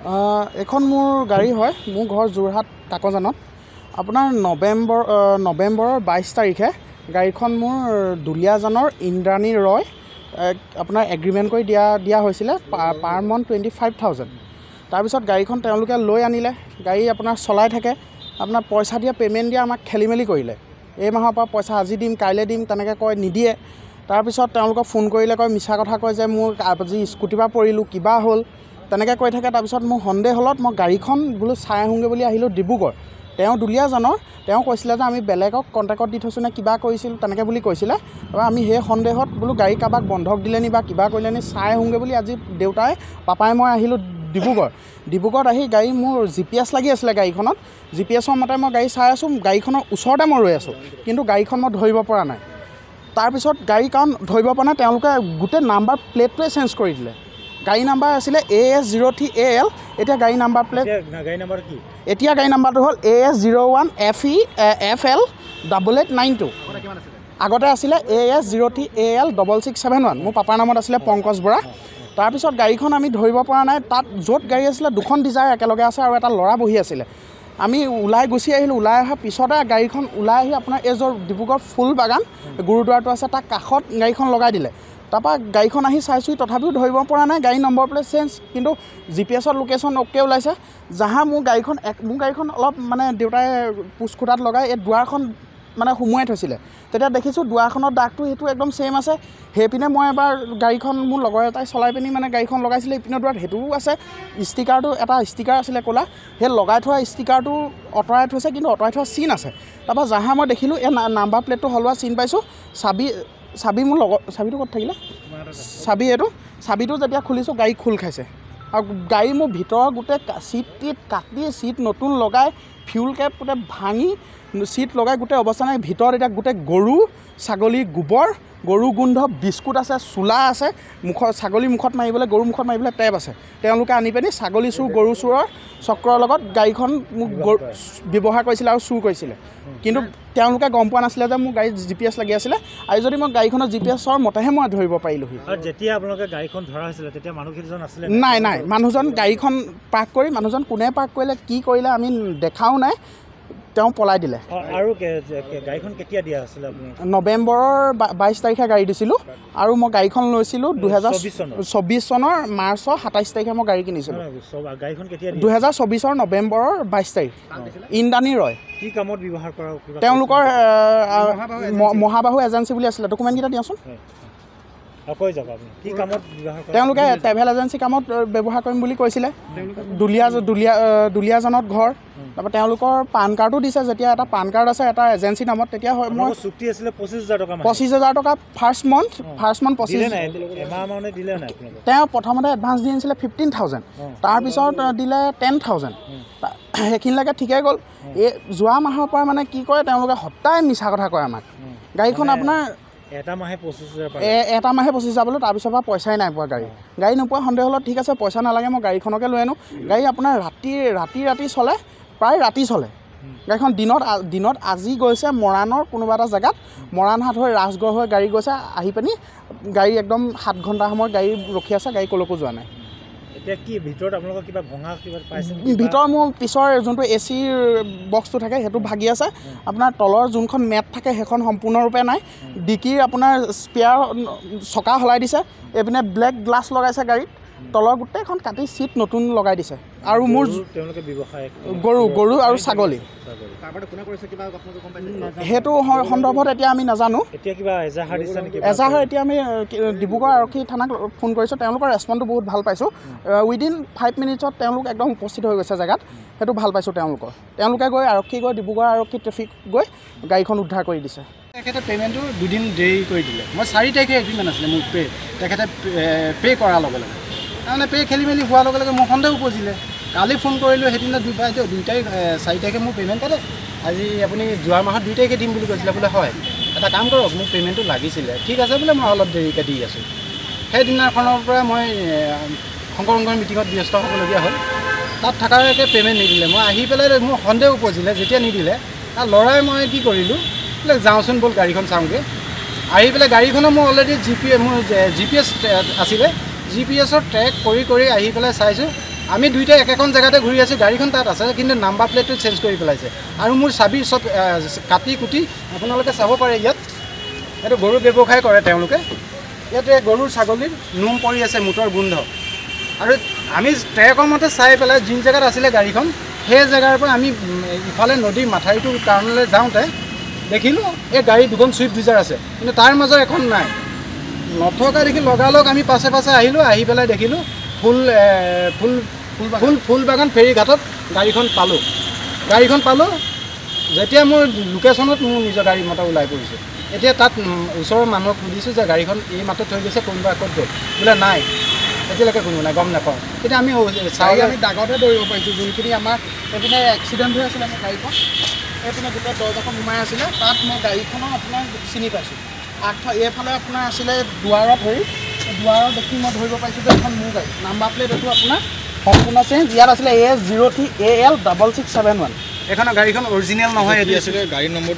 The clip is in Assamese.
এখন মোৰ গাড়ী হয়, মোৰ ঘৰ যোৰহাট কাকজানত। আপোনাৰ নৱেম্বৰৰ 22 তাৰিখে গাড়ীখন মোৰ দুলীয়াজানৰ ইন্দ্ৰাণী ৰয় আপোনাৰ এগ্ৰিমেণ্ট কৰি দিয়া হৈছিলে পাৰ মান্থ 25,000। তাৰপিছত গাড়ীখন তেওঁলোকে লৈ আনিলে, গাড়ী আপোনাৰ চলাই থাকে, আপোনাৰ পইচা দিয়া পে'মেণ্ট দিয়া আমাক খেলি মেলি কৰিলে। এই মাহৰ পৰা পইচা আজি দিম কাইলৈ দিম তেনেকৈ কয়, নিদিয়ে। তাৰপিছত তেওঁলোকক ফোন কৰিলে কয়, মিছা কথা কয় যে মোৰ আজি স্কুটিৰ পৰা পৰিলোঁ, কিবা হ'ল, তেনেকৈ কৈ থাকে। তাৰপিছত মোৰ সন্দেহ হ'লত মই গাড়ীখন বোলো চাই আহোঁগৈ বুলি আহিলোঁ ডিব্ৰুগড়। তেওঁ দুলীয়াজানৰ, তেওঁ কৈছিলে যে আমি বেলেগক কণ্টেক্টত দি থৈছোঁ নে কিবা কৰিছিলোঁ তেনেকৈ বুলি কৈছিলে। তাৰপৰা আমি সেই সন্দেহত বোলো গাড়ী কাৰোবাক বন্ধক দিলে নি বা কিবা কৰিলে নি চাই আহোঁগৈ বুলি আজি দেউতাই পাপাই মই আহিলোঁ ডিব্ৰুগড়ত আহি গাড়ী মোৰ GPS লাগি আছিলে গাড়ীখনত। GPSৰ মতে মই গাড়ী চাই আছোঁ, গাড়ীখনৰ ওচৰতে মই ৰৈ আছোঁ, কিন্তু গাড়ীখন মই ধৰিব পৰা নাই। তাৰপিছত গাড়ী কাৰণ ধৰিব পৰা নাই, তেওঁলোকে গোটেই নাম্বাৰ প্লেটটোৱে চেঞ্জ কৰি দিলে। গাড়ী নাম্বাৰ আছিলে AS03AL, এতিয়া গাড়ী নাম্বাৰ প্লেট কি? এতিয়া গাড়ী নাম্বাৰটো হ'ল AS01FEFL8892। আগতে আছিলে AS03AL 6671। মোৰ পাপাৰ নামত আছিলে পংকজ বৰা। তাৰপিছত গাড়ীখন আমি ধৰিব পৰা নাই। তাত য'ত গাড়ী আছিলে দুখন ডিজায়াৰ একেলগে আছে আৰু এটা ল'ৰা বহি আছিলে। আমি ওলাই গুচি আহিলোঁ, ওলাই অহাৰ পিছতে গাড়ীখন ওলাই আহি আপোনাৰ এই য'ৰ ডিব্ৰুগড় ফুল বাগান গুৰুদ্বাৰটো আছে তাৰ কাষত গাড়ীখন লগাই দিলে। তাৰপৰা গাড়ীখন আহি চাইছোঁ, তথাপিও ধৰিব পৰা নাই, গাড়ী নম্বৰ প্লেট চেঞ্জ, কিন্তু GPSৰ লোকেশ্যন অ'কে ওলাইছে। মোৰ গাড়ীখন অলপ মানে দেউতাই পোচখুটাত লগাই এই দুৱাৰখন মানে সুমুৱাই থৈছিলে। তেতিয়া দেখিছোঁ দুৱাৰখনৰ দাগটো সেইটো একদম ছেইম আছে। সেইপিনে মই এবাৰ গাড়ীখন মোৰ লগৰ এটাই চলাই পিনি মানে গাড়ীখন লগাইছিলে, ইপিনে দুৱাৰত সেইটোও আছে। ষ্টিকাৰটো এটা ষ্টিকাৰ আছিলে ক'লা, সেই লগাই থোৱা ষ্টিকাৰটো আঁতৰাই থৈছে, কিন্তু আঁতৰাই থোৱা চিন আছে। তাৰপৰা মই দেখিলোঁ এই নাম্বাৰ প্লেটটো সলোৱা চিন পাইছোঁ। চাবি মোৰ লগত, চাবিটো ক'ত থাকিলে? চাবিটো যেতিয়া খুলিছোঁ গাড়ী খোল খাইছে। আৰু গাড়ী মোৰ ভিতৰৰ গোটেই চিট কাটি চিট নতুন লগাই ফিউল কেপ গোটেই ভাঙি চিট লগাই গোটেই অৱস্থা নাই। ভিতৰত এতিয়া গোটেই গৰু ছাগলীৰ গোবৰ, গৰু গোন্ধ, বিস্কুট আছে, চোলা আছে, ছাগলী মুখত মাৰিবলৈ, গৰু মুখত মাৰিবলৈ টেপ আছে। তেওঁলোকে আনি পিনি ছাগলী চুৰ গৰু চুৰৰ চক্ৰৰ লগত গাড়ীখন মোক ব্যৱহাৰ কৰিছিলে আৰু চুৰ কৰিছিলে। কিন্তু তেওঁলোকে গম পোৱা নাছিলে যে মোৰ গাড়ীত GPS লাগি আছিলে। আৰু যদি মই গাড়ীখনৰ GPSৰ মতেহে মই ধৰিব পাৰিলোহি। আৰু যেতিয়া আপোনালোকে গাড়ীখন ধৰা হৈছিলে তেতিয়া মানুহকেইজন আছিলে? নাই, মানুহজন গাড়ীখন পাৰ্ক কৰি, মানুহজন কোনে পাৰ্ক কৰিলে কি কৰিলে আমি দেখাও নাই, তেওঁ পলাই দিলে। আৰু গাড়ীখন কেতিয়া দিয়া হৈছিলে আপুনি? নৱেম্বৰৰ 22 তাৰিখে গাড়ী দিছিলোঁ, আৰু মই গাড়ীখন লৈছিলোঁ 2024 চনৰ মাৰ্চৰ 27 তাৰিখে মই গাড়ী কিনিছিলোঁ। গাড়ীখন কেতিয়া? 2024 নৱেম্বৰৰ 22 তাৰিখ। ইন্দ্ৰাণী ৰয়। কি কামত ব্যৱহাৰ কৰা? তেওঁলোকৰ মহাবাহু এজেঞ্চি বুলি আছিলে। ডকুমেণ্টকেইটা দিয়াচোন। তেওঁলোকে ট্ৰেভেল এজেঞ্চি কামত ব্যৱহাৰ কৰিম বুলি কৈছিলে। দুলীয়াজানত ঘৰ। তাৰপৰা তেওঁলোকৰ পান কাৰ্ডো দিছে। যেতিয়া এটা পান কাৰ্ড আছে এটা এজেঞ্চি নামত, তেতিয়া হয় মই চুক্তি আছিলে 25,000 টকা ফাৰ্ষ্ট মান্থ 25,000। তেওঁ প্ৰথমতে এডভান্স দি আনিছিলে 15,000, তাৰপিছত দিলে 10,000। সেইখিনিলৈকে ঠিকেই গ'ল। এই যোৱা মাহৰ পৰা মানে কি কৰে, তেওঁলোকে সদায় মিছা কথা কয় আমাক। গাড়ীখন আপোনাৰ এটা মাহে 25,000 পালোঁ, তাৰপিছৰ পৰা পইচাই নাই পোৱা। গাড়ী নোপোৱা সন্দেহ হ'লত ঠিক আছে পইচা নালাগে, মই গাড়ীখনকে লৈ আনো। গাড়ী আপোনাৰ ৰাতি চলে, প্ৰায় ৰাতি চলে। গাড়ীখন দিনত আজি গৈছে মৰাণৰ কোনোবা এটা জেগাত, মৰাণহাট হৈ ৰাজগড় হৈ গাড়ী গৈছে, আহি পিনি গাড়ী একদম 7 ঘণ্টা সময় গাড়ী ৰখি আছে, গাড়ী ক'লৈকো যোৱা নাই। এতিয়া কি ভিতৰত আপোনালোকৰ কিবা ভঙা কিবা পাইছে? ভিতৰত মোৰ পিছৰ যোনটো AC বক্সটো থাকে সেইটো ভাগি আছে। আপোনাৰ তলৰ যোনখন মেট থাকে সেইখন সম্পূৰ্ণৰূপে নাই। ডিকিৰ আপোনাৰ স্পেয়াৰ চকা সলাই দিছে, এইপিনে ব্লেক গ্লাছ লগাইছে গাড়ীত, তলৰ গোটেইখন কাটি চিট নতুন লগাই দিছে। আৰু মোৰ গৰু আৰু ছাগলী, সেইটো সন্দৰ্ভত এতিয়া আমি নাজানো। এজাহাৰ এতিয়া আমি ডিব্ৰুগড় আৰক্ষী থানাক ফোন কৰিছোঁ, তেওঁলোকৰ ৰেচপণ্ডটো বহুত ভাল পাইছোঁ। উইদিন 5 মিনিটছত তেওঁলোক একদম উপস্থিত হৈ গৈছে জেগাত, সেইটো ভাল পাইছোঁ। তেওঁলোকে গৈ ডিব্ৰুগড় আৰক্ষী ট্ৰেফিক গৈ গাড়ীখন উদ্ধাৰ কৰি দিছে। তেখেতে পে'মেণ্টটো 2 দিন দেৰি কৰি দিলে। মই 4 তাৰিখে এগ্ৰিমেণ্ট আছিলে মোৰ তেখেতে পে' কৰাৰ লগে লগে, তাৰমানে খেলি মেলি হোৱাৰ লগে লগে মোৰ সন্দেহ উপজিলে। কালি ফোন কৰিলোঁ, সেইদিনা 2 তাৰিখ 4 তাৰিখে মোৰ পে'মেণ্ট কাটে, আজি আপুনি যোৱা মাহত 2 তাৰিখে দিম বুলি কৈছিলে বোলে। হয়, এটা কাম কৰক, মোক পে'মেণ্টটো লাগিছিলে। ঠিক আছে বোলে, মই অলপ দেৰিকৈ দি আছোঁ। সেইদিনাখনৰ পৰা মই শংকৰ মিটিঙত ব্যস্ত হ'বলগীয়া হ'ল। তাত থকালৈকে পে'মেণ্ট নিদিলে। মই আহি পেলাই মোৰ সন্দেহ উপজিলে, যেতিয়া নিদিলে তাৰ ল'ৰাই মই কি কৰিলোঁ, বোলে যাওঁচোন ব'ল গাড়ীখন চাওঁগৈ। আহি পেলাই গাড়ীখনৰ মোৰ অলৰেডি মোৰ GPS আছিলে, GPSৰ ট্ৰেক কৰি আহি পেলাই চাইছোঁ আমি দুইটাই একেখন জেগাতে ঘূৰি আছোঁ, গাড়ীখন তাত আছে, কিন্তু নাম্বাৰ প্লেটটো চেঞ্জ কৰি পেলাইছে। আৰু মোৰ চাবি চব কাটি কুটি আপোনালোকে চাব পাৰে। ইয়াত এইটো গৰু ব্যৱসায় কৰে তেওঁলোকে। ইয়াতে গৰুৰ ছাগলীৰ নোম পৰি আছে, মুঠৰ গোন্ধ। আৰু আমি ট্ৰেকৰ মতে চাই পেলাই যোন জেগাত আছিলে গাড়ীখন, সেই জেগাৰ পৰা আমি ইফালে নদীৰ মাথাউৰিটোৰ কাৰণলৈ যাওঁতে দেখিলোঁ এই গাড়ী দুখন ছুইফ্ট ডিজাৰ আছে, কিন্তু তাৰ মাজৰ এখন নাই। নথকা দেখি লগালগ আমি পাছে পাছে আহিলোঁ, আহি পেলাই দেখিলোঁ ফুলবাগান ফেৰীঘাটত গাড়ীখন পালোঁ। যেতিয়া মোৰ লোকেশ্যনত মোৰ নিজৰ গাড়ী মতে ওলাই পৰিছোঁ। এতিয়া তাত ওচৰৰ মানুহক সুধিছোঁ যে গাড়ীখন এই মাত্ৰ থৈ গৈছে, কোনোবা ক'ত গ'ল? বোলে নাই, এতিয়ালৈকে কোনো নাই, গম নাপাওঁ। এতিয়া আমি চাই আমি দাগতে দৌৰিব পাৰিছোঁ। যোনখিনি আমাৰ এইপিনে এক্সিডেণ্ট হৈ আছিলে মোৰ গাড়ীখন, এইপিনে গোটেই দৰ্জাখন সোমাই আছিলে, তাত মই গাড়ীখনৰ আপোনাৰ চিনি পাইছোঁ। এইফালে আপোনাৰ আছিলে দুৱাৰত দুৱাৰত দেখি মই ধৰিব পাৰিছোঁ যে এখন মোৰ গাড়ী। নাম্বাৰ প্লেট এইটো আপোনাৰ সম্পূৰ্ণ চেঞ্জ। ইয়াত আছিলে AS0TAL6671। এইখনৰ গাড়ীখন অৰিজিনেল নহয়। গাড়ীৰ নম্বৰ